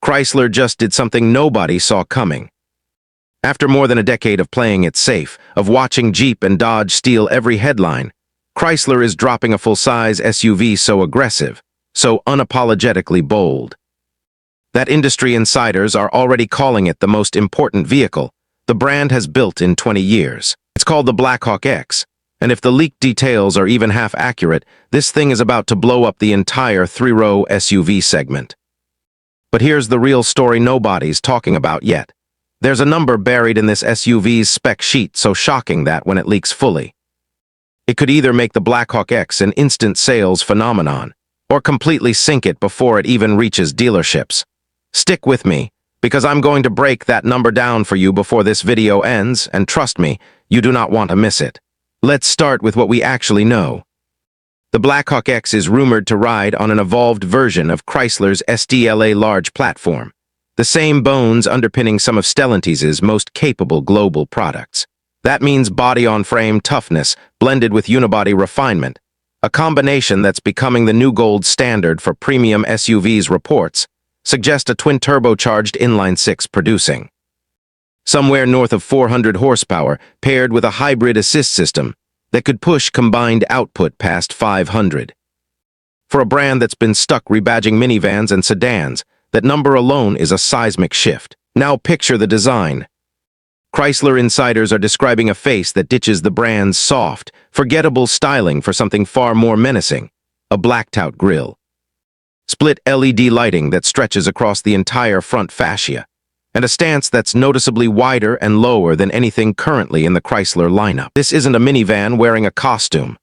Chrysler just did something nobody saw coming. After more than a decade of playing it safe, of watching Jeep and Dodge steal every headline, Chrysler is dropping a full-size SUV so aggressive, so unapologetically bold, that industry insiders are already calling it the most important vehicle the brand has built in 20 years. It's called the Blackhawk X, and if the leaked details are even half accurate, this thing is about to blow up the entire three-row SUV segment. But here's the real story nobody's talking about yet. There's a number buried in this SUV's spec sheet so shocking that when it leaks fully, it could either make the Blackhawk X an instant sales phenomenon, or completely sink it before it even reaches dealerships. Stick with me, because I'm going to break that number down for you before this video ends, and trust me, you do not want to miss it. Let's start with what we actually know. The Blackhawk X is rumored to ride on an evolved version of Chrysler's SDLA large platform, the same bones underpinning some of Stellantis' most capable global products. That means body-on-frame toughness blended with unibody refinement, a combination that's becoming the new gold standard for premium SUVs. Reports suggest a twin-turbocharged inline-six producing somewhere north of 400 horsepower paired with a hybrid assist system that could push combined output past 500. For a brand that's been stuck rebadging minivans and sedans, that number alone is a seismic shift. Now picture the design. Chrysler insiders are describing a face that ditches the brand's soft, forgettable styling for something far more menacing, a blacked-out grille. Split LED lighting that stretches across the entire front fascia, and a stance that's noticeably wider and lower than anything currently in the Chrysler lineup. This isn't a minivan wearing a costume.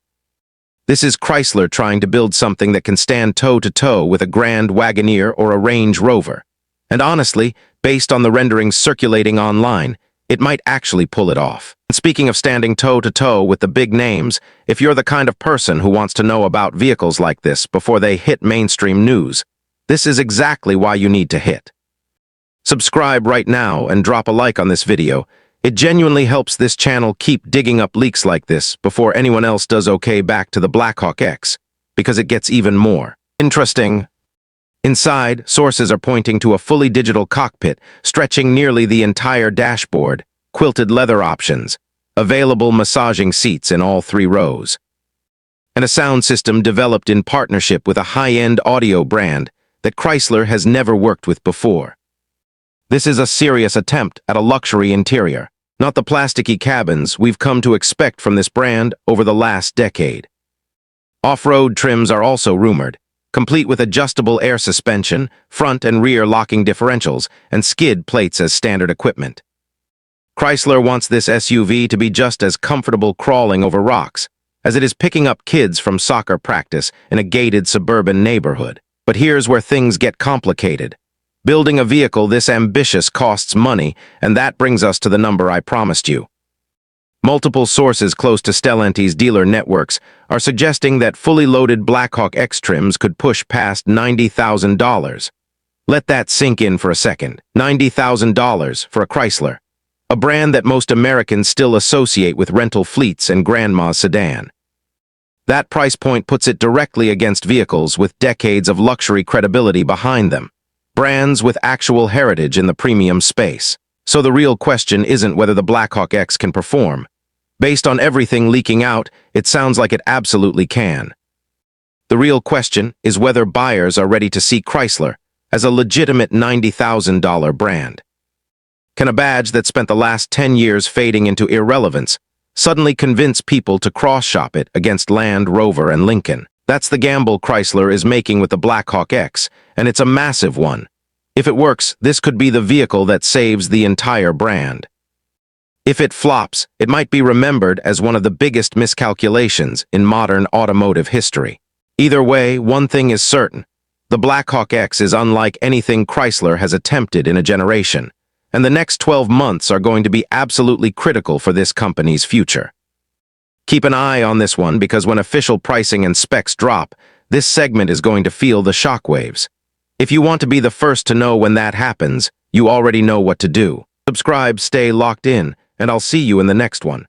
This is Chrysler trying to build something that can stand toe-to-toe with a Grand Wagoneer or a Range Rover. And honestly, based on the renderings circulating online, it might actually pull it off. And speaking of standing toe-to-toe with the big names, if you're the kind of person who wants to know about vehicles like this before they hit mainstream news, this is exactly why you need to hit subscribe right now and drop a like on this video. It genuinely helps this channel keep digging up leaks like this before anyone else does. Okay, back to the Blackhawk X, because it gets even more interesting. Inside, sources are pointing to a fully digital cockpit stretching nearly the entire dashboard, quilted leather options, available massaging seats in all three rows, and a sound system developed in partnership with a high-end audio brand that Chrysler has never worked with before. This is a serious attempt at a luxury interior, not the plasticky cabins we've come to expect from this brand over the last decade. Off-road trims are also rumored, complete with adjustable air suspension, front and rear locking differentials, and skid plates as standard equipment. Chrysler wants this SUV to be just as comfortable crawling over rocks as it is picking up kids from soccer practice in a gated suburban neighborhood. But here's where things get complicated. Building a vehicle this ambitious costs money, and that brings us to the number I promised you. Multiple sources close to Stellantis dealer networks are suggesting that fully loaded Blackhawk X trims could push past $90,000. Let that sink in for a second. $90,000 for a Chrysler, a brand that most Americans still associate with rental fleets and grandma's sedan. That price point puts it directly against vehicles with decades of luxury credibility behind them, brands with actual heritage in the premium space. So the real question isn't whether the Blackhawk X can perform. Based on everything leaking out, it sounds like it absolutely can. The real question is whether buyers are ready to see Chrysler as a legitimate $90,000 brand. Can a badge that spent the last 10 years fading into irrelevance suddenly convince people to cross-shop it against Land Rover and Lincoln? That's the gamble Chrysler is making with the Blackhawk X, and it's a massive one. If it works, this could be the vehicle that saves the entire brand. If it flops, it might be remembered as one of the biggest miscalculations in modern automotive history. Either way, one thing is certain. The Blackhawk X is unlike anything Chrysler has attempted in a generation, and the next 12 months are going to be absolutely critical for this company's future. Keep an eye on this one, because when official pricing and specs drop, this segment is going to feel the shockwaves. If you want to be the first to know when that happens, you already know what to do. Subscribe, stay locked in, and I'll see you in the next one.